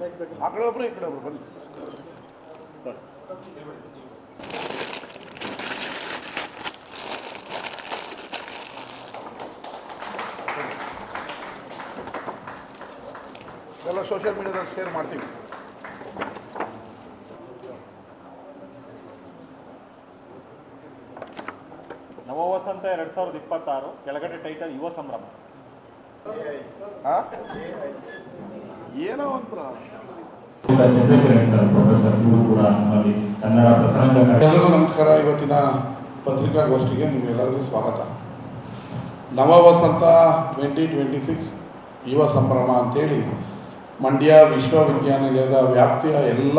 ಆ ಕಡೆ ಒಬ್ರು ಈ ಕಡೆ ಒಬ್ರು ಬನ್ನಿ. ಎಲ್ಲ ಸೋಷಿಯಲ್ ಮೀಡಿಯಾದಲ್ಲಿ ಶೇರ್ ಮಾಡ್ತೀವಿ. ನವವಸಂತ 2026 ಕೆಳಗಡೆ ಟೈಟಲ್ ಯುವ ಸಂಭ್ರಮ. ಏನೋ ಅಂತ ಎಲ್ಲರಿಗೂ ನಮಸ್ಕಾರ. ಇವತ್ತಿನ ಪತ್ರಿಕಾಗೋಷ್ಠಿಗೆ ನಿಮ್ಮೆಲ್ಲರಿಗೂ ಸ್ವಾಗತ. ನವವಸಂತ 2026 ಯುವ ಸಂಭ್ರಮ ಅಂತೇಳಿ ಮಂಡ್ಯ ವಿಶ್ವವಿದ್ಯಾನಿಲಯದ ವ್ಯಾಪ್ತಿಯ ಎಲ್ಲ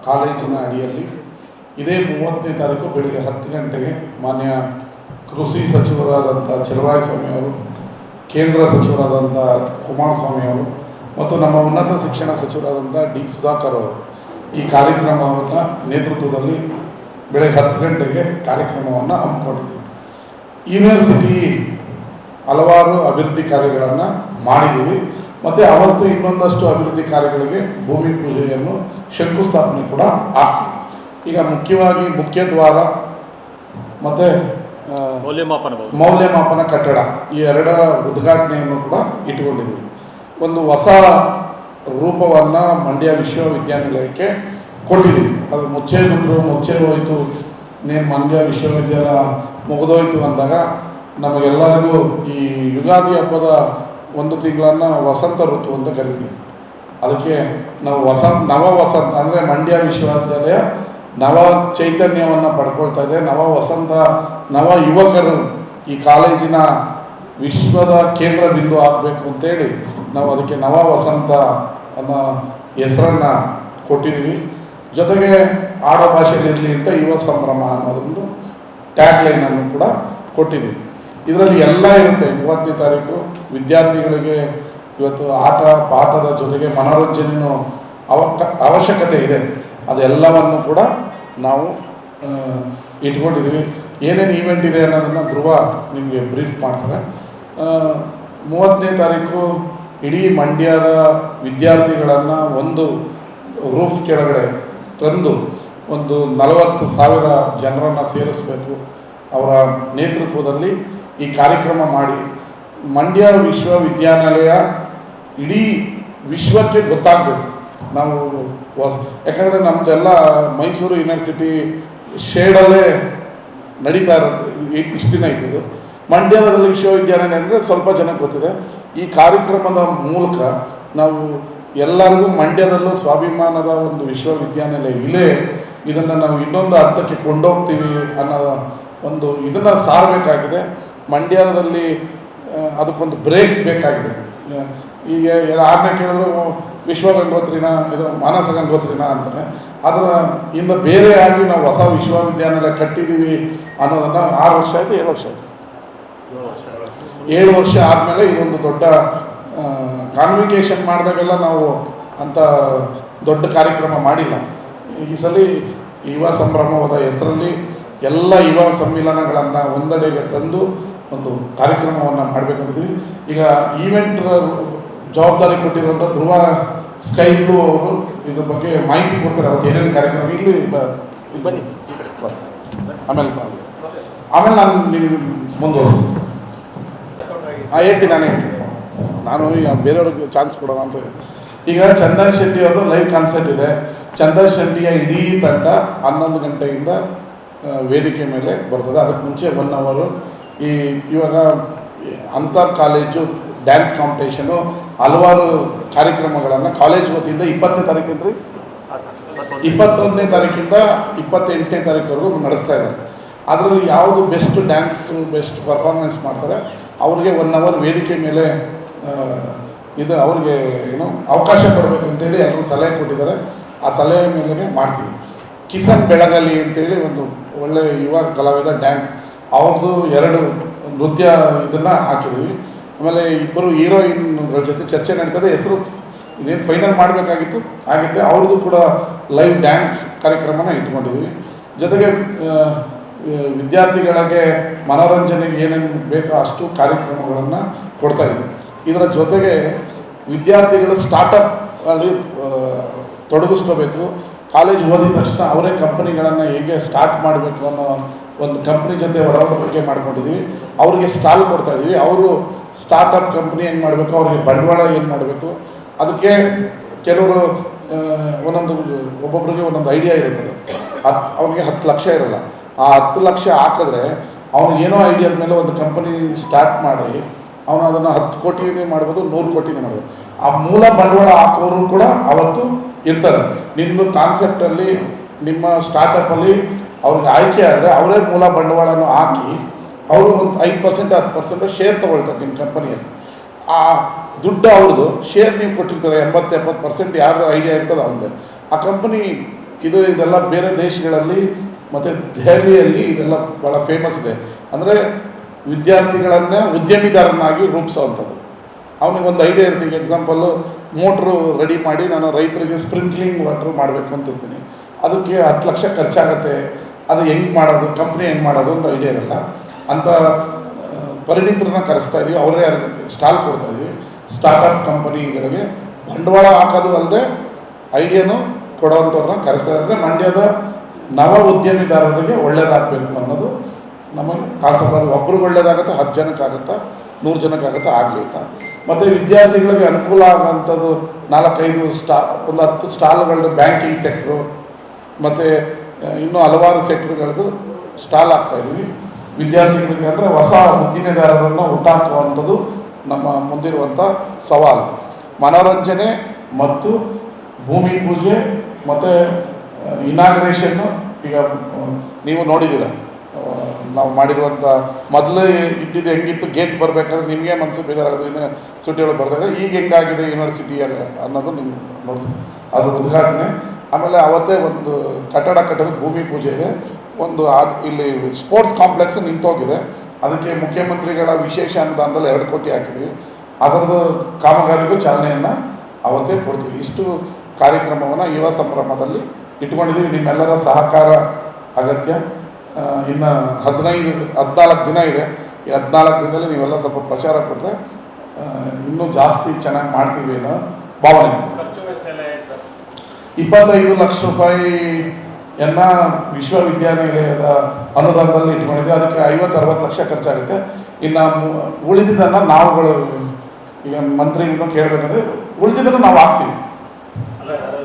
ಕಾಲೇಜಿನ ಅಡಿಯಲ್ಲಿ ಇದೇ 30ನೇ ತಾರೀಕು ಬೆಳಿಗ್ಗೆ 10 ಗಂಟೆಗೆ ಮಾನ್ಯ ಕೃಷಿ ಸಚಿವರಾದಂಥ ಚಲುವರಾಯಸ್ವಾಮಿ ಅವರು, ಕೇಂದ್ರ ಸಚಿವರಾದಂಥ ಕುಮಾರಸ್ವಾಮಿ ಅವರು ಮತ್ತು ನಮ್ಮ ಉನ್ನತ ಶಿಕ್ಷಣ ಸಚಿವರಾದಂಥ ಡಿ ಸುಧಾಕರ್ ಅವರು ಈ ಕಾರ್ಯಕ್ರಮವನ್ನು ನೇತೃತ್ವದಲ್ಲಿ ಬೆಳಗ್ಗೆ 10 ಗಂಟೆಗೆ ಕಾರ್ಯಕ್ರಮವನ್ನು ಹಮ್ಮಿಕೊಂಡಿದ್ದೀವಿ. ಯೂನಿವರ್ಸಿಟಿ ಹಲವಾರು ಅಭಿವೃದ್ಧಿ ಕಾರ್ಯಗಳನ್ನು ಮಾಡಿದ್ದೀವಿ ಮತ್ತು ಅವತ್ತು ಇನ್ನೊಂದಷ್ಟು ಅಭಿವೃದ್ಧಿ ಕಾರ್ಯಗಳಿಗೆ ಭೂಮಿ ಪೂಜೆಯನ್ನು ಶಂಕುಸ್ಥಾಪನೆ ಕೂಡ ಆಗ್ತೀವಿ. ಈಗ ಮುಖ್ಯವಾಗಿ ಮುಖ್ಯ ದ್ವಾರ ಮತ್ತು ಮೌಲ್ಯಮಾಪನ ಕಟ್ಟಡ ಈ ಎರಡರ ಉದ್ಘಾಟನೆಯನ್ನು ಕೂಡ ಇಟ್ಟುಕೊಂಡಿದ್ದೀವಿ. ಒಂದು ಹೊಸ ರೂಪವನ್ನು ಮಂಡ್ಯ ವಿಶ್ವವಿದ್ಯಾನಿಲಯಕ್ಕೆ ಕೊಟ್ಟಿದ್ದೀವಿ. ಅದು ಮುಚ್ಚೇ ಹೋಯಿತು, ಇನ್ನೇನು ಮಂಡ್ಯ ವಿಶ್ವವಿದ್ಯಾಲಯ ಮುಗಿದೋಯ್ತು ಅಂದಾಗ ನಮಗೆಲ್ಲರಿಗೂ ಈ ಯುಗಾದಿ ಹಬ್ಬದ 1 ತಿಂಗಳನ್ನು ವಸಂತ ಋತು ಅಂತ ಕರಿತೀವಿ. ಅದಕ್ಕೆ ನಾವು ನವ ವಸಂತ ಅಂದರೆ ಮಂಡ್ಯ ವಿಶ್ವವಿದ್ಯಾಲಯ ನವ ಚೈತನ್ಯವನ್ನು ಪಡ್ಕೊಳ್ತಾ ಇದೆ. ನವ ವಸಂತ, ನವ ಯುವಕರು ಈ ಕಾಲೇಜಿನ ವಿಶ್ವದ ಕೇಂದ್ರ ಬಿಂದು ಆಗಬೇಕು ಅಂತೇಳಿ ನಾವು ಅದಕ್ಕೆ ನವ ವಸಂತ ಅನ್ನೋ ಹೆಸರನ್ನು ಕೊಟ್ಟಿದ್ದೀವಿ. ಜೊತೆಗೆ ಆಡ ಭಾಷೆಯಲ್ಲಿರಲಿ ಅಂತ ಯುವ ಸಂಭ್ರಮ ಅನ್ನೋದೊಂದು ಟ್ಯಾಗ್ಲೈನನ್ನು ಕೂಡ ಕೊಟ್ಟಿದ್ದೀವಿ. ಇದರಲ್ಲಿ ಎಲ್ಲ ಇರುತ್ತೆ. 30ನೇ ತಾರೀಕು ವಿದ್ಯಾರ್ಥಿಗಳಿಗೆ ಇವತ್ತು ಆಟ ಪಾಠದ ಜೊತೆಗೆ ಮನೋರಂಜನೆಯೂ ಅವಶ್ಯಕತೆ ಇದೆ. ಅದೆಲ್ಲವನ್ನು ಕೂಡ ನಾವು ಇಟ್ಕೊಂಡಿದ್ದೀವಿ. ಏನೇನು ಈವೆಂಟ್ ಇದೆ ಅನ್ನೋದನ್ನು ಧ್ರುವ ನಿಮಗೆ ಬ್ರೀಫ್ ಮಾಡ್ತಾರೆ. 30ನೇ ತಾರೀಕು ಇಡೀ ಮಂಡ್ಯದ ವಿದ್ಯಾರ್ಥಿಗಳನ್ನು ಒಂದು ರೂಫ್ ಕೆಳಗಡೆ ತಂದು ಒಂದು 40,000 ಜನರನ್ನು ಸೇರಿಸಬೇಕು. ಅವರ ನೇತೃತ್ವದಲ್ಲಿ ಈ ಕಾರ್ಯಕ್ರಮ ಮಾಡಿ ಮಂಡ್ಯ ವಿಶ್ವವಿದ್ಯಾನಿಲಯ ಇಡೀ ವಿಶ್ವಕ್ಕೆ ಗೊತ್ತಾಗಬೇಕು. ನಾವು ಯಾಕಂದರೆ ನಮ್ಮದೆಲ್ಲ ಮೈಸೂರು ಯೂನಿವರ್ಸಿಟಿ ಶೇಡಲ್ಲೇ ನಡೀತಾ ಇರೋದು ಇಷ್ಟು ದಿನ ಇದ್ದಿದ್ದು. ಮಂಡ್ಯದಲ್ಲಿ ವಿಶ್ವವಿದ್ಯಾನಿಲಯ ಅಂದರೆ ಸ್ವಲ್ಪ ಜನಕ್ಕೆ ಗೊತ್ತಿದೆ. ಈ ಕಾರ್ಯಕ್ರಮದ ಮೂಲಕ ನಾವು ಎಲ್ಲರಿಗೂ ಮಂಡ್ಯದಲ್ಲೂ ಸ್ವಾಭಿಮಾನದ ಒಂದು ವಿಶ್ವವಿದ್ಯಾನಿಲಯ ಇಲ್ಲೇ, ಇದನ್ನು ನಾವು ಇನ್ನೊಂದು ಹಂತಕ್ಕೆ ಕೊಂಡೋಗ್ತೀವಿ ಅನ್ನೋ ಒಂದು ಇದನ್ನು ಸಾರಬೇಕಾಗಿದೆ. ಮಂಡ್ಯದಲ್ಲಿ ಅದಕ್ಕೊಂದು ಬ್ರೇಕ್ ಬೇಕಾಗಿದೆ. ಈಗ ಯಾರನ್ನ ಕೇಳಿದ್ರು ವಿಶ್ವಗಂಗೋತ್ರಿನ, ಇದು ಮಾನಸ ಗಂಗೋತ್ರಿನ ಅಂತಾರೆ. ಅದರ ಇಂದ ಬೇರೆಯಾಗಿ ನಾವು ಹೊಸ ವಿಶ್ವವಿದ್ಯಾನಿಲಯ ಕಟ್ಟಿದ್ದೀವಿ ಅನ್ನೋದನ್ನು 6 ವರ್ಷ ಆಯಿತು, 7 ವರ್ಷ ಆಯಿತು, 7 ವರ್ಷ ಆದಮೇಲೆ ಇದೊಂದು ದೊಡ್ಡ ಕಾನ್ವಿಕೇಷನ್ ಮಾಡಿದಾಗೆಲ್ಲ ನಾವು ಅಂಥ ದೊಡ್ಡ ಕಾರ್ಯಕ್ರಮ ಮಾಡಿಲ್ಲ. ಈ ಸಲ ಯುವ ಸಂಭ್ರಮವಾದ ಹೆಸರಲ್ಲಿ ಎಲ್ಲ ಯುವ ಸಮ್ಮಿಲನಗಳನ್ನು ಒಂದೆಡೆಗೆ ತಂದು ಒಂದು ಕಾರ್ಯಕ್ರಮವನ್ನು ಮಾಡಬೇಕಂತಿದ್ದೀವಿ. ಈಗ ಈವೆಂಟ್ ಜವಾಬ್ದಾರಿ ಕೊಟ್ಟಿರುವಂಥ ಧ್ರುವ ಸ್ಕೈ ಬ್ಲೂ ಅವರು ಇದ್ರ ಬಗ್ಗೆ ಮಾಹಿತಿ ಕೊಡ್ತಾರೆ. ಅವತ್ತು ಏನೇನು ಕಾರ್ಯಕ್ರಮ ಇಲ್ಲಿ ಬನ್ನಿ, ಆಮೇಲೆ ನಾನು ನೀವು ಮುಂದುವರಿಸ್ತೀನಿ. ನಾನೇ ಹೇಳ್ತೀನಿ. ನಾನು ಈಗ ಬೇರೆಯವ್ರಿಗೆ ಚಾನ್ಸ್ ಕೊಡೋಣ ಅಂತ. ಈಗ ಚಂದನ್ ಶೆಟ್ಟಿ ಅವರು ಲೈವ್ ಕಾನ್ಸರ್ಟ್ ಇದೆ. ಚಂದನ್ ಶೆಟ್ಟಿಯ ಇಡೀ ತಂಡ 11 ಗಂಟೆಯಿಂದ ವೇದಿಕೆ ಮೇಲೆ ಬರ್ತದೆ. ಅದಕ್ಕೆ ಮುಂಚೆ 1 ಅವರು ಇವಾಗ ಅಂತರ್ ಕಾಲೇಜು ಡ್ಯಾನ್ಸ್ ಕಾಂಪಿಟೇಷನು ಹಲವಾರು ಕಾರ್ಯಕ್ರಮಗಳನ್ನು ಕಾಲೇಜ್ ವತಿಯಿಂದ 20ನೇ ತಾರೀಕಿಂದ 21ನೇ ತಾರೀಕಿಂದ 28ನೇ ತಾರೀಕುವರೆಗೂ ನಡೆಸ್ತಾ ಇದ್ದಾರೆ. ಅದರಲ್ಲಿ ಯಾವುದು ಬೆಸ್ಟ್ ಡ್ಯಾನ್ಸು, ಬೆಸ್ಟ್ ಪರ್ಫಾರ್ಮೆನ್ಸ್ ಮಾಡ್ತಾರೆ ಅವ್ರಿಗೆ 1 ಅವರ್ ವೇದಿಕೆ ಮೇಲೆ ಇದು ಅವ್ರಿಗೆ ಅವಕಾಶ ಕೊಡಬೇಕು ಅಂತೇಳಿ ಎಲ್ಲರೂ ಸಲಹೆ ಕೊಟ್ಟಿದ್ದಾರೆ. ಆ ಸಲಹೆ ಮೇಲೆ ಮಾಡ್ತೀವಿ. ಕಿಸನ್ ಬೆಳಗಲಿ ಅಂತೇಳಿ ಒಂದು ಒಳ್ಳೆಯ ಯುವ ಕಲಾವಿದ ಡ್ಯಾನ್ಸ್, ಅವ್ರದ್ದು 2 ನೃತ್ಯ ಇದನ್ನು ಹಾಕಿದ್ದೀವಿ. ಆಮೇಲೆ 2 ಹೀರೋಯಿನ್ಗಳ ಜೊತೆ ಚರ್ಚೆ ನಡೀತದೆ. ಹೆಸರು ಇದೇನು ಫೈನಲ್ ಮಾಡಬೇಕಾಗಿತ್ತು ಆಗಿದ್ದೆ. ಅವ್ರದ್ದು ಕೂಡ ಲೈವ್ ಡ್ಯಾನ್ಸ್ ಕಾರ್ಯಕ್ರಮನ ಇಟ್ಕೊಂಡಿದ್ದೀವಿ. ಜೊತೆಗೆ ವಿದ್ಯಾರ್ಥಿಗಳಿಗೆ ಮನೋರಂಜನೆಗೆ ಏನೇನು ಬೇಕೋ ಅಷ್ಟು ಕಾರ್ಯಕ್ರಮಗಳನ್ನು ಕೊಡ್ತಾಯಿದ್ದೀವಿ. ಇದರ ಜೊತೆಗೆ ವಿದ್ಯಾರ್ಥಿಗಳು ಸ್ಟಾರ್ಟಪ್ ಅಲ್ಲಿ ತೊಡಗಿಸ್ಕೋಬೇಕು. ಕಾಲೇಜ್ ಓದಿದ ತಕ್ಷಣ ಅವರೇ ಕಂಪ್ನಿಗಳನ್ನು ಹೇಗೆ ಸ್ಟಾರ್ಟ್ ಮಾಡಬೇಕು ಅನ್ನೋ ಒಂದು ಕಂಪ್ನಿ ಜೊತೆ ಒಡಂಬಡಿಕೆ ಮಾಡ್ಕೊಂಡಿದ್ದೀವಿ. ಅವ್ರಿಗೆ ಸ್ಟಾಲ್ ಕೊಡ್ತಾಯಿದ್ದೀವಿ. ಅವರು ಸ್ಟಾರ್ಟಪ್ ಕಂಪ್ನಿ ಏನು ಮಾಡಬೇಕು, ಅವ್ರಿಗೆ ಬಂಡವಾಳ ಏನು ಮಾಡಬೇಕು, ಅದಕ್ಕೆ ಕೆಲವರು ಒಂದೊಂದು ಒಬ್ಬೊಬ್ರಿಗೆ ಒಂದೊಂದು ಐಡಿಯಾ ಇರುತ್ತದೆ. ಅವನಿಗೆ 10 ಲಕ್ಷ ಇರೋಲ್ಲ. ಆ 10 ಲಕ್ಷ ಹಾಕಿದ್ರೆ ಅವನಿಗೇನೋ ಐಡಿಯಾದ ಮೇಲೆ ಒಂದು ಕಂಪನಿ ಸ್ಟಾರ್ಟ್ ಮಾಡಿ ಅವನು ಅದನ್ನು 10 ಕೋಟಿನೇ ಮಾಡ್ಬೋದು, 100 ಕೋಟಿನೇ ಮಾಡ್ಬೋದು. ಆ ಮೂಲ ಬಂಡವಾಳ ಹಾಕೋರು ಕೂಡ ಅವತ್ತು ಇರ್ತಾರೆ. ನಿಮ್ಮ ಕಾನ್ಸೆಪ್ಟಲ್ಲಿ ನಿಮ್ಮ ಸ್ಟಾರ್ಟಪ್ಪಲ್ಲಿ ಅವ್ರಿಗೆ ಆಯ್ಕೆ ಆದರೆ ಅವರೇ ಮೂಲ ಬಂಡವಾಳನ ಹಾಕಿ ಅವರು ಒಂದು 5% 10% ಶೇರ್ ತೊಗೊಳ್ತಾರೆ ನಿಮ್ಮ ಕಂಪನಿಯಲ್ಲಿ. ಆ ದುಡ್ಡು ಅವ್ರದ್ದು, ಶೇರ್ ನೀವು ಕೊಟ್ಟಿರ್ತಾರೆ 80-70% ಯಾರು ಐಡಿಯಾ ಇರ್ತದೆ ಅವನದೇ. ಆ ಕಂಪನಿ ಇದೆಲ್ಲ ಬೇರೆ ದೇಶಗಳಲ್ಲಿ ಮತ್ತು ದೆಹಲಿಯಲ್ಲಿ ಇದೆಲ್ಲ ಭಾಳ ಫೇಮಸ್ ಇದೆ. ಅಂದರೆ ವಿದ್ಯಾರ್ಥಿಗಳನ್ನು ಉದ್ಯಮಿದಾರನಾಗಿ ರೂಪಿಸೋವಂಥದ್ದು. ಅವನಿಗೊಂದು ಐಡಿಯಾ ಇರ್ತೀವಿ. ಎಕ್ಸಾಂಪಲ್ಲು ಮೋಟ್ರು ರೆಡಿ ಮಾಡಿ ನಾನು ರೈತರಿಗೆ ಸ್ಪ್ರಿಂಕ್ಲಿಂಗ್ ವಾಟ್ರ್ ಮಾಡಬೇಕು ಅಂತಿರ್ತೀನಿ. ಅದಕ್ಕೆ 10 ಲಕ್ಷ ಖರ್ಚಾಗತ್ತೆ. ಅದು ಹೆಂಗೆ ಮಾಡೋದು, ಕಂಪ್ನಿ ಹೆಂಗೆ ಮಾಡೋದು ಅಂತ ಐಡಿಯಾ ಇರಲ್ಲ. ಅಂಥ ಪರಿಣಿತರನ್ನ ಕರೆಸ್ತಾ ಇದ್ದೀವಿ. ಅವರೇ ಸ್ಟಾಲ್ ಕೊಡ್ತಾಯಿದ್ದೀವಿ. ಸ್ಟಾರ್ಟಪ್ ಕಂಪನಿಗಳಿಗೆ ಬಂಡವಾಳ ಹಾಕೋದು ಅಲ್ಲದೆ ಐಡಿಯಾನು ಕೊಡೋವಂಥವ್ರನ್ನ ಕರೆಸ್ತಾ ಇದ್ದಾರೆ. ಮಂಡ್ಯದ ನವ ಉದ್ಯಮಿದಾರರಿಗೆ ಒಳ್ಳೇದಾಗಬೇಕು ಅನ್ನೋದು ನಮಗೆ ಕಾನ್ಸೆಪ್ಟ್. ಅದು ಒಬ್ರಿಗೆ ಒಳ್ಳೇದಾಗುತ್ತೆ, 10 ಜನಕ್ಕಾಗುತ್ತಾ, 100 ಜನಕ್ಕಾಗುತ್ತಾ, ಆಗಲಿ ಅಂತ. ಮತ್ತು ವಿದ್ಯಾರ್ಥಿಗಳಿಗೆ ಅನುಕೂಲ ಆಗೋಂಥದ್ದು 4-5 ಒಂದು 10 ಸ್ಟಾಲ್ಗಳು ಬ್ಯಾಂಕಿಂಗ್ ಸೆಕ್ಟ್ರು ಮತ್ತು ಇನ್ನೂ ಹಲವಾರು ಸೆಕ್ಟ್ರುಗಳದ್ದು ಸ್ಟಾಲ್ ಆಗ್ತಾಯಿದ್ದೀವಿ. ವಿದ್ಯಾರ್ಥಿಗಳಿಗೆ ಅಂದರೆ ಹೊಸ ಉದ್ದಿಮೆದಾರರನ್ನು ಹುಟ್ಟಾಕುವಂಥದ್ದು ನಮ್ಮ ಮುಂದಿರುವಂಥ ಸವಾಲು. ಮನೋರಂಜನೆ ಮತ್ತು ಭೂಮಿ ಪೂಜೆ ಮತ್ತು ಇನಾಗ್ರೇಷನ್ನು ಈಗ ನೀವು ನೋಡಿದ್ದೀರ. ನಾವು ಮಾಡಿರುವಂಥ ಮೊದಲು ಇದ್ದಿದ್ದು ಹೆಂಗಿತ್ತು, ಗೇಟ್ ಬರಬೇಕಾದ್ರೆ ನಿಮಗೆ ಮನಸ್ಸು ಬೇಜಾರಾಗೋದು, ಯೂನಿವರ್ಸಿಟಿಗಳು ಬರ್ತಾಯಿದೆ. ಈಗ ಹೆಂಗಾಗಿದೆ ಯೂನಿವರ್ಸಿಟಿಯಾಗ ಅನ್ನೋದು ನಿಮ್ಗೆ ನೋಡ್ತೀವಿ. ಅದ್ರ ಉದ್ಘಾಟನೆ. ಆಮೇಲೆ ಅವತ್ತೇ ಒಂದು ಕಟ್ಟಡ ಕಟ್ಟೋದಕ್ಕೆ ಭೂಮಿ ಪೂಜೆ ಇದೆ. ಒಂದು ಇಲ್ಲಿ ಸ್ಪೋರ್ಟ್ಸ್ ಕಾಂಪ್ಲೆಕ್ಸ್ ನಿಂತೋಗಿದೆ. ಅದಕ್ಕೆ ಮುಖ್ಯಮಂತ್ರಿಗಳ ವಿಶೇಷ ಅನುದಾನದಲ್ಲಿ 2 ಕೋಟಿ ಹಾಕಿದ್ದೀವಿ. ಅದರದ್ದು ಕಾಮಗಾರಿಗೂ ಚಾಲನೆಯನ್ನು ಅವತ್ತೇ ಕೊಡ್ತೀವಿ. ಇಷ್ಟು ಕಾರ್ಯಕ್ರಮವನ್ನು ಯುವ ಸಂಭ್ರಮದಲ್ಲಿ ಇಟ್ಕೊಂಡಿದ್ದೀವಿ. ನಿಮ್ಮೆಲ್ಲರ ಸಹಕಾರ ಅಗತ್ಯ. ಇನ್ನು 14 ದಿನ ಇದೆ. ಈ 14 ದಿನದಲ್ಲಿ ನೀವೆಲ್ಲ ಸ್ವಲ್ಪ ಪ್ರಚಾರ ಕೊಟ್ಟರೆ ಇನ್ನೂ ಜಾಸ್ತಿ ಚೆನ್ನಾಗಿ ಮಾಡ್ತೀವಿ ಅನ್ನೋ ಭಾವನೆ. 25 ಲಕ್ಷ ರೂಪಾಯಿಯನ್ನು ವಿಶ್ವವಿದ್ಯಾನಿಲಯದ ಅನುದಾನದಲ್ಲಿ ಇಟ್ಕೊಂಡಿದ್ದೆ. ಅದಕ್ಕೆ 50-60 ಲಕ್ಷ ಖರ್ಚಾಗುತ್ತೆ. ಇನ್ನು ಉಳಿದಿದ್ದನ್ನು ನಾವುಗಳು ಈಗ ಮಂತ್ರಿಗಳನ್ನು ಕೇಳಬೇಕಂದ್ರೆ ಉಳಿದಿದ್ದನ್ನು ನಾವು ಹಾಕ್ತೀವಿ.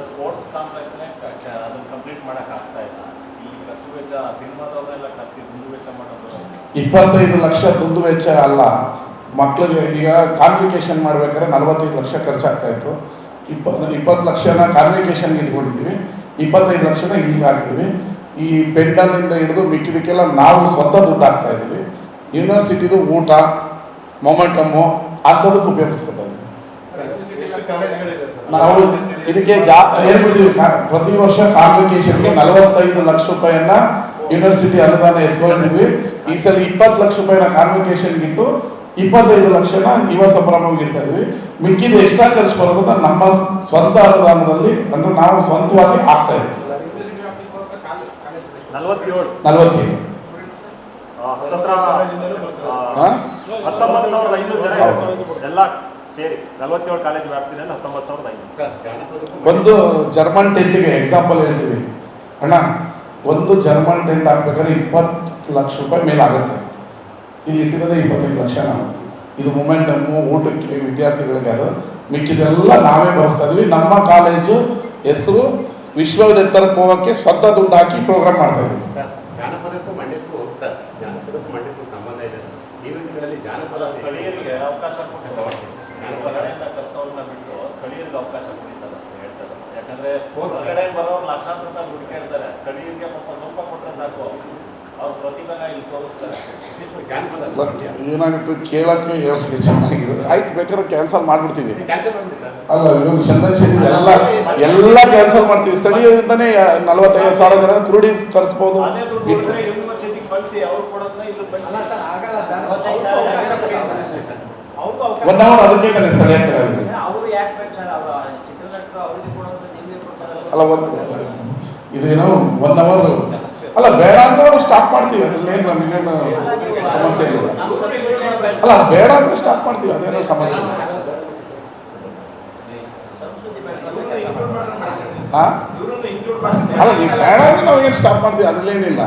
ಸ್ಪೋರ್ಟ್ಸ್ ಕಾಂಪ್ಲೆಕ್ಸ್ನೇ ಕಂಪ್ಲೀಟ್ ಮಾಡೋಕ್ಕಾಗ್ತಾ ಇಲ್ಲ. ಈ ಖರ್ಚು ವೆಚ್ಚ ಸಿನಿಮಾದವ್ರನ್ನೆಲ್ಲ ಕರೆಸಿ ದುಂದು ವೆಚ್ಚ ಮಾಡೋದು 25 ಲಕ್ಷ ದುಂದು ವೆಚ್ಚ ಅಲ್ಲ. ಮಕ್ಕಳಿಗೆ ಈಗ ಕಾನ್ವಿಕೇಷನ್ ಮಾಡಬೇಕಾದ್ರೆ 45 ಲಕ್ಷ ಖರ್ಚಾಗ್ತಾಯಿತ್ತು. 20 ಲಕ್ಷನ ಕಾನ್ವಿಕೇಷನ್ಗೆ ಇಟ್ಕೊಂಡಿದ್ದೀವಿ. 25 ಲಕ್ಷನ ಇಲ್ಲಿಗೆ ಹಾಕಿದ್ದೀವಿ. ಈ ಪೆಂಡಲಿಂದ ಹಿಡಿದು ಮಿಕ್ಕಿದಕ್ಕೆಲ್ಲ ನಾವು ಸ್ವಂತ ದುಡ್ಡು ಹಾಕ್ತಾಯಿದ್ದೀವಿ. ಯೂನಿವರ್ಸಿಟಿದು ಊಟ, ಮೊಮೆಂಟಮ್ಮು ಅಂಥದಕ್ಕೆ ಉಪಯೋಗಿಸ್ಕೊತಾ ಇದ್ದೀವಿ. ನಾವು ಇದಕ್ಕೆ ಹೇಳ್ಬಿಡ್ತೀವಿ. ಪ್ರತಿ ವರ್ಷ ಕಾನ್ವಿಕೇಷನ್ಗೆ 45 ಲಕ್ಷ ರೂಪಾಯಿಯನ್ನು ಯೂನಿವರ್ಸಿಟಿ ಅನುದಾನ ಎತ್ಕೊಂಡಿದ್ವಿ. ಈ ಸಲ 20 ಲಕ್ಷ ರೂಪಾಯಿನ ಕಾನ್ವಿಕೇಷನ್ಗೆ ಇಟ್ಟು 25 ಲಕ್ಷನ ಯುವ ಸಂಭ್ರಮಕ್ಕೆ ಇಡ್ತಾ ಇದ್ದೀವಿ. ಮಿಕ್ಕಿದ ಎಕ್ಸ್ಟ್ರಾ ಖರ್ಚು ಬರೋದನ್ನ ನಮ್ಮ ಸ್ವಂತ ಅನುದಾನದಲ್ಲಿ ಅಂದರೆ ನಾವು ಸ್ವಂತವಾಗಿ ಆಗ್ತಾ ಇದ್ದೀವಿ. 47 19,500 ಜನ ಎಲ್ಲ ಸೇರಿ 47 ಕಾಲೇಜ್ ವ್ಯಾಪ್ತಿನಲ್ಲಿ 19,500. ಒಂದು ಜರ್ಮನ್ ಟೆಂಟಿಗೆ ಎಕ್ಸಾಂಪಲ್ ಹೇಳ್ತೀವಿ ಅಣ್ಣ. ಒಂದು ಜರ್ಮನ್ ಟೆಂಟ್ ಹಾಕ್ಬೇಕಾದ್ರೆ 20 ಲಕ್ಷ ರೂಪಾಯಿ ಮೇಲೆ ಆಗುತ್ತೆ. ಇಲ್ಲಿ ಇಟ್ಟಿರೋದೇ 25 ಲಕ್ಷ ನಾವು. ಇದು ಮೊಮೆಂಟಮ್ಮು, ಊಟಕ್ಕೆ, ವಿದ್ಯಾರ್ಥಿಗಳಿಗೆ ಅದು ಮಿಕ್ಕಿದೆಲ್ಲ ನಾವೇ ಬರೆಸ್ತಾ ಇದ್ವಿ. ನಮ್ಮ ಕಾಲೇಜು ಹೆಸರು ವಿಶ್ವವಿದ್ಯಾರ್ಥಿಗೆ ಹೋಗೋಕ್ಕೆ ಸ್ವಂತ ದುಡ್ಡು ಹಾಕಿ ಪ್ರೋಗ್ರಾಮ್ ಮಾಡ್ತಾ ಇದ್ದೀವಿ. ಜಾನಪದಕ್ಕೂ ಮಂಡ್ಯಕ್ಕೂ ಸಂಬಂಧ ಇದೆ ಸರ್. ಈವೆಂಟ್ಗಳಲ್ಲಿ ಜಾನಪದ ಸ್ಥಳೀಯರಿಗೆ ಅವಕಾಶ ಕೊಡಿ ಸರ್. ಕರ್ಸೋರ್ನ ಬಿಟ್ಟು ಸ್ಥಳೀಯರಿಗೆ ಅವಕಾಶ ಕೊಡಿ ಸರ್ ಅಂತ ಹೇಳ್ತಾರೆ. ಯಾಕಂದ್ರೆ ಹೊರಗಡೆ ಬರೋರು ಲಕ್ಷಾಂತರ ರೂಪಾಯಿ ದುಡ್ಡು ಕೇಳ್ತಾರೆ. ಸ್ಥಳೀಯರಿಗೆ ಪಾಪ ಸ್ವಲ್ಪ ಕೊಟ್ಟರೆ ಸಾಕು, ಅವ್ರ ಪ್ರತಿಭೆನ ಇಲ್ಲಿ ತೋರಿಸ್ತಾರೆ. ಏನಾಗುತ್ತೆ ಕೇಳೋಕ್ಕೆ ಹೇಳಕ್ಕೆ ಚೆನ್ನಾಗಿರೋದು. ಆಯ್ತು, ಬೇಕಾದ್ರೆ ಕ್ಯಾನ್ಸಲ್ ಮಾಡಿಬಿಡ್ತೀವಿ. ಅಲ್ಲ, ಇವಾಗ ಚಂದನ್ ಶೆಟ್ಟಿ ಎಲ್ಲ ಕ್ಯಾನ್ಸಲ್ ಮಾಡ್ತೀವಿ. ಸ್ಥಳೀಯರಿಂದನೇ 45,000 ಜನ ಕ್ರೂಡಿ ಕರೆಸ್ಬೋದು. ಯೂನಿವರ್ಸಿಟಿಗೆ ಕಳಿಸಿ ಅವ್ರು ಕೊಡೋದನ್ನ ಇಲ್ಲಿ ಒನ್ ಅವರ್ ಅದಕ್ಕೆ ಕಲೆ ಸ್ಥಳೀಯತೆ ಅಲ್ಲ. ಇದೇನೋ 1 ಅವರ್ ಅಲ್ಲ, ಬೇಡ ಅಂದ್ರೆ ನಾವು ಸ್ಟಾಪ್ ಮಾಡ್ತೀವಿ. ಅದ್ರಲ್ಲೇನು ನಮಗೇನು ಸಮಸ್ಯೆ ಇಲ್ಲ. ಅಲ್ಲ, ಬೇಡ ಅಂದರೆ ಸ್ಟಾಪ್ ಮಾಡ್ತೀವಿ. ಅದೇನೋ ಸಮಸ್ಯೆ ಇಲ್ಲ. ಹಾಂ ಇವ್ರನ್ನು ಇನ್ಕ್ಲೂಡ್ ಅಲ್ಲ ನೀವು ಬೇಡ ಅಂದ್ರೆ ನಾವೇನು ಸ್ಟಾಪ್ ಮಾಡ್ತೀವಿ ಅದರಲ್ಲೇನಿಲ್ಲ.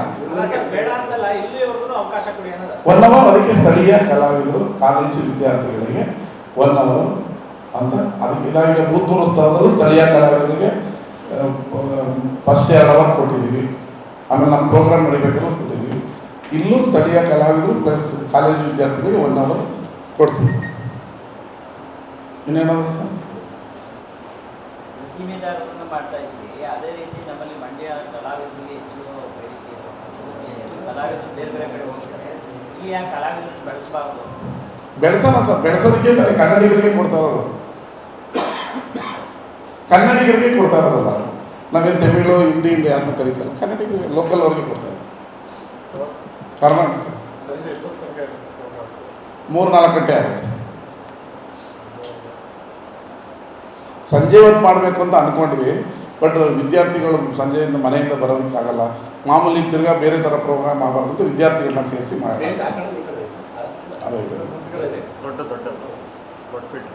ಬೇಡ ಅಂತಲ್ಲ, ಇಲ್ಲಿವರೆಗೂ ಅವಕಾಶ ಕೊಡಿ ಅನ್ನೋದು. 1 ಅವರ್ ಅದಕ್ಕೆ ಸ್ಥಳೀಯ ಕಲಾವಿದರು ಕಾಲೇಜು ವಿದ್ಯಾರ್ಥಿಗಳಿಗೆ 1 ಅವರ್ ಅಂತ ಅದಕ್ಕೆ ನಾವೀಗ ಬುದ್ಧೋತ್ಸವದಲ್ಲೂ ಸ್ಥಳೀಯ ಕಲಾವಿದರಿಗೆ ಫಸ್ಟ್ 2 ಅವರ್ ಕೊಟ್ಟಿದ್ದೀವಿ. ಆಮೇಲೆ ನಮ್ಮ ಪ್ರೋಗ್ರಾಮ್ ನಡಿಬೇಕಾದ್ರೂ ಕೊಟ್ಟಿದ್ದೀವಿ. ಇಲ್ಲೂ ಸ್ಥಳೀಯ ಕಲಾವಿದರು ಪ್ಲಸ್ ಕಾಲೇಜು ವಿದ್ಯಾರ್ಥಿಗಳಿಗೆ 1 ಅವರ್ ಕೊಡ್ತೀವಿ. ಇನ್ನೇನಾದ್ರು ಸರ್ ಸೀಮೆದಾರರನ್ನ ಮಾಡ್ತಾ ಇದ್ವಿ. ಅದೇ ರೀತಿ ನಮ್ಮಲ್ಲಿ ಮಂಡ್ಯ ಕಲಾವಿದರಿಗೆ ಹೆಚ್ಚು ಬೇಡಿಕೆ ಇದೆ. ಕಲಾವಿದರು ಬೇರೆ ಬೇರೆ ಕಡೆ ಹೋಗ್ತಾರೆ. ಇಲ್ಲಿ ಯಾಕೆ ಕಲಾವಿದರನ್ನು ಬೆಳೆಸಬಾರ್ದು? ಬೆಳೆಸೋಣ ಸರ್, ಬೆಳೆಸೋದಕ್ಕೆ ಕನ್ನಡಿಗರಿಗೆ ಕೊಡ್ತಾ ಇರೋದು, ಕನ್ನಡಿಗರಿಗೆ ಕೊಡ್ತಾ ಇರೋದಲ್ಲ. ನಾವೇನು ತಮಿಳು ಹಿಂದಿಯಿಂದ ಯಾರನ್ನೂ ಕರೀತಲ್ಲ, ಕನ್ನಡಿಗರಿಗೆ ಲೋಕಲ್ ಅವ್ರಿಗೆ ಕೊಡ್ತಾ ಇರೋದು. ಕರ್ನಾಟಕ 3-4 ಗಂಟೆ ಆಗುತ್ತೆ. ಸಂಜೆ ಹೊತ್ತು ಮಾಡಬೇಕು ಅಂತ ಅಂದ್ಕೊಂಡ್ವಿ, ಬಟ್ ವಿದ್ಯಾರ್ಥಿಗಳು ಸಂಜೆಯಿಂದ ಮನೆಯಿಂದ ಬರೋದಕ್ಕಾಗಲ್ಲ. ಮಾಮೂಲಿ ತಿರ್ಗಾ ಬೇರೆ ಥರ ಪ್ರೋಗ್ರಾಮ್ ಆಗಬಾರ್ದು ಅಂತ ವಿದ್ಯಾರ್ಥಿಗಳನ್ನ ಸೇರಿಸಿ ಮಾಡಿ ಅದೇ ಇದೆ. ದೊಡ್ಡ ಫೀಲ್ಡ್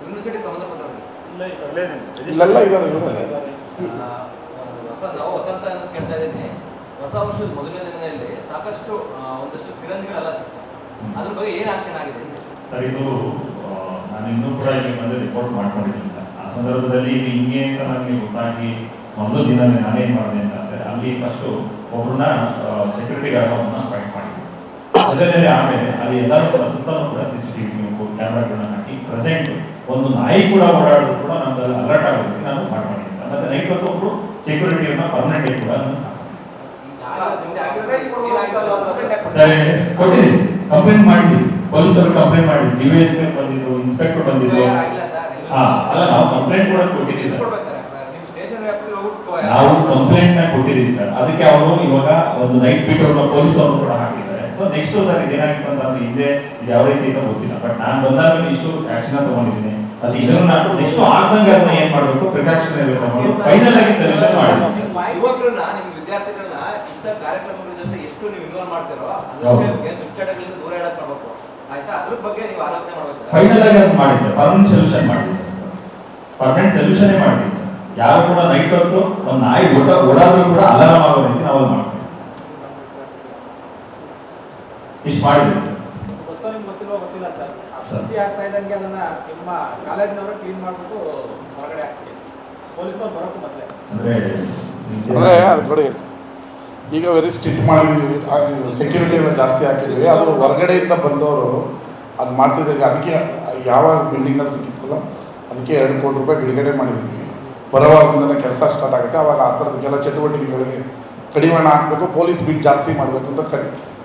ಯೂನಿವರ್ಸಿಟಿ ಸಂಬಂಧಪಟ್ಟವ್ರಿಗೆ ಇಲ್ಲೆಲ್ಲ ಇದ್ದಾರೆ ಇವರೇ. ನಾವು ವಸಂತ ಅಂತ ಕೇಳ್ತಾ ಇದ್ದೀನಿ. ಹೊಸ ವರ್ಷದ ಮೊದಲನೇ ದಿನದಲ್ಲಿ ಸಾಕಷ್ಟು ಒಂದಷ್ಟು ಸಿರಂಜಿಗಳೆಲ್ಲ ಸಿಗ್ತವೆ. ಅದ್ರ ಬಗ್ಗೆ ಏನು ಆಕ್ಷನ್ ಆಗಿದೆ ಸರ್? ಇದು ನಾನು ಇನ್ನೂ ಕೂಡ ಇಲ್ಲಿ ಬಂದು ರಿಪೋರ್ಟ್ ಮಾಡ್ಕೊಂಡಿದ್ದೀನಿ. ಆ ಸಂದರ್ಭದಲ್ಲಿ ಇದು ಹಿಂಗೆ ಅಂತ ನನಗೆ ಗೊತ್ತಾಗಿ ಮೊದಲು ದಿನ ನಾನೇನು ಮಾಡಿದೆ ಅಂತಂದರೆ ಅಲ್ಲಿ ಫಸ್ಟು ಒಬ್ಬರನ್ನ ಸೆಕ್ಯೂರಿಟಿ ಗಾರ್ಡನ್ನ ಅಪಾಯಿಂಟ್ ಮಾಡಿದ್ದೆ. ಅದರಲ್ಲಿ ಆಮೇಲೆ ಅಲ್ಲಿ ಎಲ್ಲರೂ ಕೂಡ ಸುತ್ತಲೂ ಕೂಡ CCTV ಕ್ಯಾಮ್ರಾಗಳನ್ನ ಹಾಕಿ ಪ್ರೆಸೆಂಟ್ ಒಂದು ನಾಯಿ ಕೂಡ ಓಡಾಡೋದು ಕೂಡ ನಮ್ಮಲ್ಲಿ ಅಲರ್ಟ್ ಆಗೋದಕ್ಕೆ ನಾನು ಮಾಡಿದ್ದೀನಿ ಸರ್. ಮತ್ತು ನೈಟ್ ಹೊತ್ತು ಒಬ್ಬರು ಸೆಕ್ಯೂರಿಟಿಯನ್ನ ಪರ್ಮನೆಂಟ್ ಕೂಡ ಸರಿ ಕೊಟ್ಟಿದ್ದೀನಿ. ಕಂಪ್ಲೇಂಟ್ ಮಾಡಿ, ಪೊಲೀಸರು ಕಂಪ್ಲೇಂಟ್ ಮಾಡಿ, DVSP ಬಂದಿದ್ರು, ಇನ್ಸ್ಪೆಕ್ಟರ್ ಬಂದಿದ್ರು. ಅಲ್ಲ ನಾವು ಕಂಪ್ಲೇಂಟ್ ಕೂಡ ಕೊಟ್ಟಿದ್ದೀವಿ ಸರ್. ನಾವು ಕಂಪ್ಲೇಂಟ್ ನ ಕೊಟ್ಟಿದ್ದೀವಿ ಸರ್. ಅದಕ್ಕೆ ಅವರು ಇವಾಗ ಒಂದು ನೈಟ್ ಬಿಟ್ ಅವ್ರನ್ನ ಪೊಲೀಸರು ಕೂಡ ಹಾಕಿದ್ದಾರೆ. ಸೊ ನೆಕ್ಸ್ಟ್ ಸರ್ ಇದೇನಾಗಿತ್ತು ಅಂತಂದ್ರೆ ಹಿಂದೆ ಇದು ಯಾವ ರೀತಿ ಅಂತ ಗೊತ್ತಿಲ್ಲ, ಬಟ್ ನಾನು ಬಂದಾಗ ಇಷ್ಟು ಆಕ್ಷನ್ ತಗೊಂಡಿದ್ದೀನಿ. ಅದು ಇದನ್ನ ನೆಕ್ಸ್ಟ್ ಆಗ್ದಂಗೆ ಅದನ್ನ ಏನ್ ಮಾಡಬೇಕು, ಪ್ರಿಕಾಷನರಿ ತಗೊಂಡು ಫೈನಲ್ ಆಗಿ ಸೆಲೆಕ್ಷನ್ ಮಾಡಿ. ಯುವಕರನ್ನ ನಿಮ್ಮ ವಿದ್ಯಾರ್ಥಿಗಳನ್ನ ಇಂಥ ಕಾರ್ಯಕ್ರಮಗಳ ಜೊತೆ ಎಷ್ಟು ನೀವು ಇನ್ವಾಲ್ವ್ ಮಾಡ್ತೀರೋ ಅದಕ್ಕೆ ದುಶ್ಚಟಗಳಿಂದ ದೂರ ಇಡಕ್ ಮಾಡ್ಬೇಕು. ಆಯ್ತಾ? ಅದ್ರ ಬಗ್ಗೆ ನೀವು ಆಲೋಚನೆ ಮಾಡ್ಬೇಕು. ಫೈನಲ್ ಆಗಿ ಅದು ಮಾಡಿ ಸರ್, ಪರ್ಮನೆಂಟ್ ಸೊಲ್ಯೂಷನ್ ಮಾಡಿ, ಪರ್ಮನೆಂಟ್ ಸೊಲ್ಯೂಷನ್ ಮಾಡಿ ಸರ್. ಯಾರು ಕೂಡ ನೈಟ್ ಹೊತ್ತು ಒಂದು ನಾಯಿ ಓಡಾದ್ರೂ ಕೂಡ ಅಲಾರಾಮ್ ಆಗೋ ರೀತಿ ನಾವು ಮಾಡ್ತೀವಿ. ಇಷ್ಟು ಮಾಡಿದ್ವಿ ಸರ್. ಗೊತ್ತೋ ನಿಮ್ಗೆ ಗೊತ್ತಿಲ್ವೋ ಗೊತ್ತಿಲ್ಲ ಸರ್. ಸುದ್ದಿ ಆಗ್ತಾ ಇದ್ದಂಗೆ ಅದನ್ನ ನಿಮ್ಮ ಕಾಲೇಜಿನವರು ಕ್ಲೀನ್ ಮಾಡ್ಬಿಟ್ಟು ಹೊರಗಡೆ ಹಾಕ್ತೀವಿ. ಪೊಲೀಸ್ನವ್ರು ಬರೋಕ್ಕೂ ಮೊದಲೇ ಅಂದರೆ ಅದು ಕೊಡಿ. ಈಗ ವೆರಿ ಸ್ಟ್ರಿಕ್ಟ್ ಮಾಡಿದ್ದೀವಿ, ಸೆಕ್ಯೂರಿಟಿ ಎಲ್ಲ ಜಾಸ್ತಿ ಹಾಕಿದ್ವಿ. ಅದು ಹೊರಗಡೆಯಿಂದ ಬಂದವರು ಅದು ಮಾಡ್ತಿದ್ದಾಗ ಅದಕ್ಕೆ ಯಾವಾಗ ಬಿಲ್ಡಿಂಗಲ್ಲಿ ಸಿಕ್ಕಿತ್ತಲ್ಲ ಅದಕ್ಕೆ 2 ಕೋಟಿ ರೂಪಾಯಿ ಬಿಡುಗಡೆ ಮಾಡಿದ್ದೀವಿ. ಬರೋವಾರದಿಂದನೇ ಕೆಲಸ ಸ್ಟಾರ್ಟ್ ಆಗುತ್ತೆ. ಆವಾಗ ಆ ಥರದಕ್ಕೆಲ್ಲ ಚಟುವಟಿಕೆಗಳಿಗೆ ಕಡಿವಾಣ ಹಾಕಬೇಕು, ಪೊಲೀಸ್ ಬಿಟ್ ಜಾಸ್ತಿ ಮಾಡಬೇಕು ಅಂತ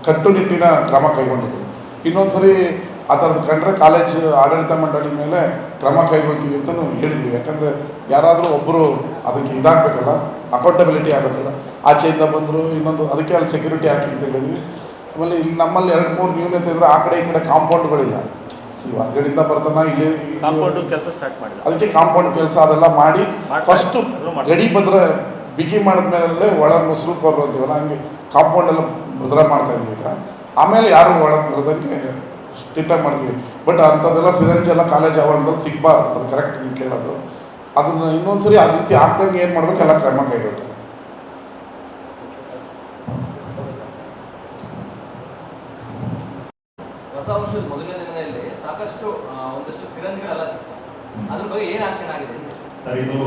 ಕಟ್ಟುನಿಟ್ಟಿನ ಕ್ರಮ ಕೈಗೊಂಡಿದ್ದೀವಿ. ಇನ್ನೊಂದು ಸರಿ ಆ ಥರದ್ದು ಕಂಡ್ರೆ ಕಾಲೇಜ್ ಆಡಳಿತ ಮಂಡಳಿ ಮೇಲೆ ಕ್ರಮ ಕೈಗೊಳ್ತೀವಿ ಅಂತಲೂ ಹೇಳಿದ್ದೀವಿ. ಯಾಕಂದರೆ ಯಾರಾದರೂ ಒಬ್ಬರು ಅದಕ್ಕೆ ಇದಾಗಬೇಕಲ್ಲ, ಅಕೌಂಟಬಿಲಿಟಿ ಆಗಬೇಕಲ್ಲ. ಆಚೆಯಿಂದ ಬಂದರು ಇನ್ನೊಂದು ಅದಕ್ಕೆ ಅಲ್ಲಿ ಸೆಕ್ಯೂರಿಟಿ ಹಾಕಿ ಅಂತ ಹೇಳಿದ್ವಿ. ಆಮೇಲೆ ಇಲ್ಲಿ ನಮ್ಮಲ್ಲಿ 2-3 ನ್ಯೂನತೆ ಇದ್ದರೆ ಆ ಕಡೆ ಈ ಕಡೆ ಕಾಂಪೌಂಡ್ಗಳಿಲ್ಲ. ಹೊರಗಡೆಯಿಂದ ಬರ್ತಾನ ಇಲ್ಲಿ ಕಾಂಪೌಂಡ್ ಕೆಲಸ ಸ್ಟಾರ್ಟ್ ಮಾಡಿಲ್ಲ. ಅದಕ್ಕೆ ಕಾಂಪೌಂಡ್ ಕೆಲಸ ಅದೆಲ್ಲ ಮಾಡಿ ಫಸ್ಟು ಗಡಿ ಭದ್ರ ಬಿಗಿ ಮಾಡಿದ್ಮೇಲೆ ಒಳಗೆ ಮುಸ್ರು ಕೊರ್ರು ಅಂತೀವಲ್ಲ, ಹಂಗೆ ಕಾಂಪೌಂಡ್ ಎಲ್ಲ ಭದ್ರ ಮಾಡ್ತಾ ಇದೀವಿ ಈಗ. ಆಮೇಲೆ ಯಾರು ಒಳಗೆ ಬರೋದಕ್ಕೆ ಸ್ಟ್ರಿಕ್ಟಾಗಿ ಮಾಡ್ತೀವಿ. ಬಟ್ ಅಂಥದ್ದೆಲ್ಲ ಸಿರಂಜ್ ಎಲ್ಲ ಕಾಲೇಜ್ ಆವರಣದಲ್ಲಿ ಸಿಗಬಾರ್ದು, ಅದು ಕರೆಕ್ಟ್ ನೀವು ಕೇಳೋದು. ಅದನ್ನು ಇನ್ನೊಂದು ಸರಿ ಆ ರೀತಿ ಆಗ್ದಂಗೆ ಏನು ಮಾಡಬೇಕು ಎಲ್ಲ ಕ್ರಮ ಕೈಗೊಳ್ತಾರೆ. ಹೊಸ ವರ್ಷದ ಮೊದಲನೇ ದಿನದಲ್ಲಿ ಸಾಕಷ್ಟು ಒಂದಷ್ಟು ಸಿರಂಜಿಗಳೆಲ್ಲ ಸಿಗ್ತವೆ. ಅದ್ರ ಬಗ್ಗೆ ಏನು ಆಕ್ಷನ್ ಆಗಿದೆ ಸರ್? ಇದು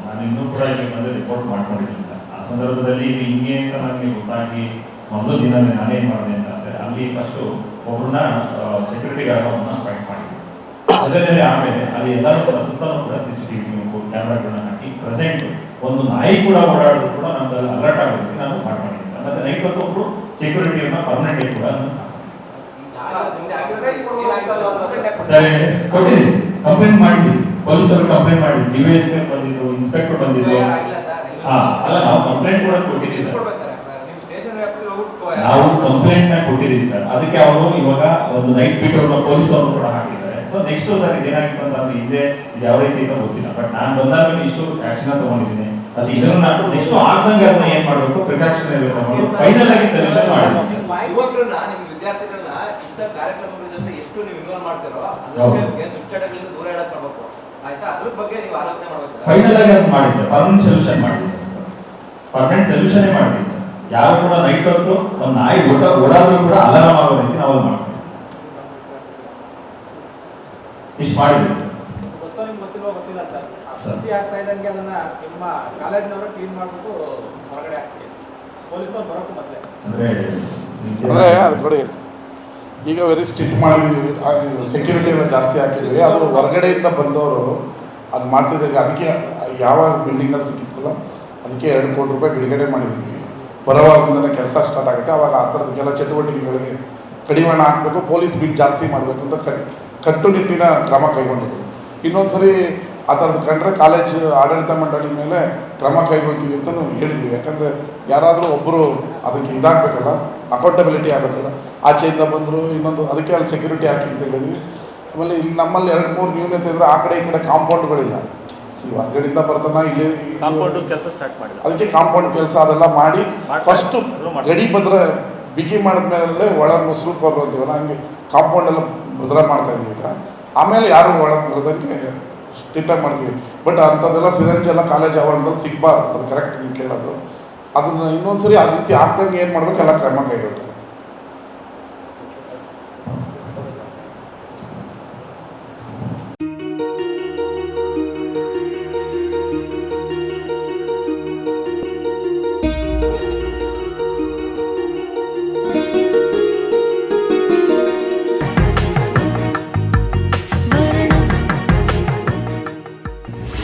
ನಾನು ಇನ್ನೂ ಕೂಡ ಇಲ್ಲಿ ಬಂದು ರಿಪೋರ್ಟ್ ಮಾಡ್ಕೊಂಡಿದ್ದೀನಿ. ಆ ಸಂದರ್ಭದಲ್ಲಿ ಇದು ಹಿಂಗೆ ಅಂತ ನನಗೆ ಗೊತ್ತಾಗಿ ಮೊದಲು ದಿನ ನಾನೇನು ಮಾಡಿದೆ ಅಂತಂದರೆ ಅಲ್ಲಿ ಫಸ್ಟು ಒಬ್ಬರನ್ನ ಸೆಕ್ಯೂರಿಟಿ ಗಾರ್ಡನ್ನ ಅಪಾಯಿಂಟ್ ಮಾಡಿದ್ದೆ. ಅದರಲ್ಲಿ ಆಮೇಲೆ ಅಲ್ಲಿ ಎಲ್ಲರೂ ಕೂಡ ಸುತ್ತಲೂ ಕೂಡ CCTV ಕ್ಯಾಮ್ರಾಗಳನ್ನ ಹಾಕಿ ಪ್ರೆಸೆಂಟ್ ಒಂದು ನಾಯಿ ಕೂಡ ಓಡಾಡೋದು ಕೂಡ ನಮ್ಮಲ್ಲಿ ಅಲರ್ಟ್ ಆಗೋದಕ್ಕೆ ನಾನು ಮಾಡಿದ್ದೀನಿ ಸರ್. ಮತ್ತು ನೈಟ್ ಹೊತ್ತು ಒಬ್ಬರು ಸೆಕ್ಯೂರಿಟಿಯನ್ನ ಪರ್ಮನೆಂಟ್ ಕೂಡ ಸರಿ ಕೊಟ್ಟಿದ್ದೀನಿ. ಕಂಪ್ಲೇಂಟ್ ಮಾಡಿ, ಪೊಲೀಸರು ಕಂಪ್ಲೇಂಟ್ ಮಾಡಿ, DVSP ಬಂದಿದ್ರು, ಇನ್ಸ್ಪೆಕ್ಟರ್ ಬಂದಿದ್ರು. ಅಲ್ಲ ನಾವು ಕಂಪ್ಲೇಂಟ್ ಕೂಡ ಕೊಟ್ಟಿದ್ದೀವಿ ಸರ್. ನಾವು ಕಂಪ್ಲೇಂಟ್ ನ ಕೊಟ್ಟಿದ್ದೀವಿ ಸರ್. ಅದಕ್ಕೆ ಅವರು ಇವಾಗ ಒಂದು ನೈಟ್ ಬಿಟ್ ಅವ್ರನ್ನ ಪೊಲೀಸರು ಕೂಡ ಹಾಕಿದ್ದಾರೆ. ಸೊ ನೆಕ್ಸ್ಟ್ ಸರ್ ಇದೇನಾಗಿತ್ತು ಅಂತಂದ್ರೆ ಹಿಂದೆ ಇದು ಯಾವ ರೀತಿ ಅಂತ ಗೊತ್ತಿಲ್ಲ, ಬಟ್ ನಾನು ಬಂದಾಗ ಇಷ್ಟು ಆಕ್ಷನ್ ತಗೊಂಡಿದ್ದೀನಿ. ಅದು ಇದನ್ನ ನೆಕ್ಸ್ಟ್ ಆಗ್ದಂಗೆ ಅದನ್ನ ಏನ್ ಮಾಡಬೇಕು, ಪ್ರಿಕಾಷನರಿ ತಗೊಂಡು ಫೈನಲ್ ಆಗಿ ಸೆಲೆಕ್ಷನ್ ಮಾಡಿ. ಯುವಕರನ್ನ ನಿಮ್ಮ ವಿದ್ಯಾರ್ಥಿಗಳನ್ನ ಇಂಥ ಕಾರ್ಯಕ್ರಮಗಳ ಜೊತೆ ಎಷ್ಟು ನೀವು ಇನ್ವಾಲ್ವ್ ಮಾಡ್ತೀರೋ ಅದಕ್ಕೆ ದುಶ್ಚಟಗಳಿಂದ ದೂರ ಇಡಕ್ ಆಯ್ತಾ, ಅದ್ರ ಬಗ್ಗೆ ನೀವು ಆಲೋಚನೆ ಮಾಡ್ಬೇಕು. ಫೈನಲ್ ಆಗಿ ಅದು ಮಾಡಿದ್ದೆ, ಪರ್ಮನೆಂಟ್ ಸೊಲ್ಯೂಷನ್ ಮಾಡಿದ್ದೆ. ಪರ್ಮನೆಂಟ್ ಸೊಲ್ಯೂಷನ್ ಮಾಡಿದ್ದೆ. ಯಾರು ಕೂಡ ನೈಟ್ ಹೊತ್ತು ಒಂದು ನಾಯಿ ಓಡಾದ್ರೂ ಕೂಡ ಅಲಾರಾಮ್ ಆಗೋ ರೀತಿ ನಾವು ಮಾಡ್ತೀವಿ. ಇಷ್ಟು ಮಾಡಿದ್ವಿ ಸರ್. ಗೊತ್ತೋ ನಿಮ್ಗೆ ಗೊತ್ತಿಲ್ವೋ ಗೊತ್ತಿಲ್ಲ ಸರ್. ಸುದ್ದಿ ಆಗ್ತಾ ಇದ್ದಂಗೆ ಅದನ್ನ ನಿಮ್ಮ ಕಾಲೇಜಿನವರು ಕ್ಲೀನ್ ಮಾಡ್ಬಿಟ್ಟು ಹೊರಗಡೆ ಹಾಕ್ತೀವಿ. ಪೊಲೀಸ್ನವ್ರು ಬರೋಕ್ಕೂ ಮೊದಲೇ ಅಂದರೆ ಅದು ಕೊಡಿ. ಈಗ ವೆರಿ ಸ್ಟ್ರಿಕ್ಟ್ ಮಾಡಿದ್ದೀವಿ, ಸೆಕ್ಯೂರಿಟಿ ಎಲ್ಲ ಜಾಸ್ತಿ ಹಾಕಿದ್ವಿ. ಅದು ಹೊರಗಡೆಯಿಂದ ಬಂದವರು ಅದು ಮಾಡ್ತಿದ್ದಾಗ ಅದಕ್ಕೆ ಯಾವಾಗ ಬಿಲ್ಡಿಂಗಲ್ಲಿ ಸಿಕ್ಕಿತ್ತಲ್ಲ ಅದಕ್ಕೆ 2 ಕೋಟಿ ರೂಪಾಯಿ ಬಿಡುಗಡೆ ಮಾಡಿದ್ದೀವಿ. ಬರೋವಾಗಿಂದನೇ ಕೆಲಸ ಸ್ಟಾರ್ಟ್ ಆಗುತ್ತೆ. ಆವಾಗ ಆ ಥರದಕ್ಕೆಲ್ಲ ಚಟುವಟಿಕೆಗಳಿಗೆ ಕಡಿವಾಣ ಹಾಕಬೇಕು, ಪೊಲೀಸ್ ಬಿಟ್ ಜಾಸ್ತಿ ಮಾಡಬೇಕು ಅಂತ ಕಟ್ಟುನಿಟ್ಟಿನ ಕ್ರಮ ಕೈಗೊಂಡಿದ್ದೀವಿ. ಇನ್ನೊಂದು ಸರಿ ಆ ಥರದ್ದು ಕಂಡ್ರೆ ಕಾಲೇಜ್ ಆಡಳಿತ ಮಂಡಳಿ ಮೇಲೆ ಕ್ರಮ ಕೈಗೊಳ್ತೀವಿ ಅಂತಲೂ ಹೇಳಿದ್ವಿ. ಯಾಕಂದರೆ ಯಾರಾದರೂ ಒಬ್ಬರು ಅದಕ್ಕೆ ಇದಾಗಬೇಕಲ್ಲ, ಅಕೌಂಟಬಿಲಿಟಿ ಆಗಬೇಕಲ್ಲ. ಆಚೆಯಿಂದ ಬಂದರು ಇನ್ನೊಂದು ಅದಕ್ಕೆ ಅಲ್ಲಿ ಸೆಕ್ಯೂರಿಟಿ ಹಾಕಿ ಅಂತ ಹೇಳಿದ್ವಿ. ಆಮೇಲೆ ಇಲ್ಲಿ ನಮ್ಮಲ್ಲಿ 2-3 ನ್ಯೂನತೆ ಅಂದರೆ ಆ ಕಡೆ ಈ ಕಡೆ ಕಾಂಪೌಂಡ್ಗಳಿಲ್ಲ. ಹೊರಗಡೆಯಿಂದ ಬರ್ತಾನ ಇಲ್ಲಿ ಕಾಂಪೌಂಡು ಕೆಲಸ ಸ್ಟಾರ್ಟ್ ಮಾಡಿಲ್ಲ. ಅದಕ್ಕೆ ಕಾಂಪೌಂಡ್ ಕೆಲಸ ಅದೆಲ್ಲ ಮಾಡಿ ಫಸ್ಟು ಗಡಿ ಭದ್ರ ಬಿಗಿ ಮಾಡಿದ್ಮೇಲೆ ಒಳಗೆ ಮುಸುರು ಕೊರ್ರು ಅಂತೀವಲ್ಲ, ಹಂಗೆ ಕಾಂಪೌಂಡ್ ಎಲ್ಲ ಭದ್ರ ಮಾಡ್ತಾಯಿದ್ದೀವಿ ಈಗ. ಆಮೇಲೆ ಯಾರು ಒಳಗೆ ಬರೋದಕ್ಕೆ ಸ್ಟ್ರಿಕ್ಟಾಗಿ ಮಾಡ್ತೀವಿ. ಬಟ್ ಅಂಥದ್ದೆಲ್ಲ ಸಿರಂಜ್ ಎಲ್ಲ ಕಾಲೇಜ್ ಆವರಣದಲ್ಲಿ ಸಿಗಬಾರ್ದು, ಅದು ಕರೆಕ್ಟ್ ನೀವು ಕೇಳೋದು. ಅದನ್ನು ಇನ್ನೊಂದು ಸರಿ ಆ ರೀತಿ ಆಗ್ದಂಗೆ ಏನು ಮಾಡಬೇಕು ಎಲ್ಲ ಕ್ರಮ ಕೈಗೊಳ್ತಾರೆ.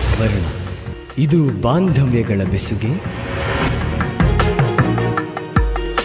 ಸ್ವರ್ಣ, ಇದು ಬಾಂಧವ್ಯಗಳ ಬೆಸುಗೆ,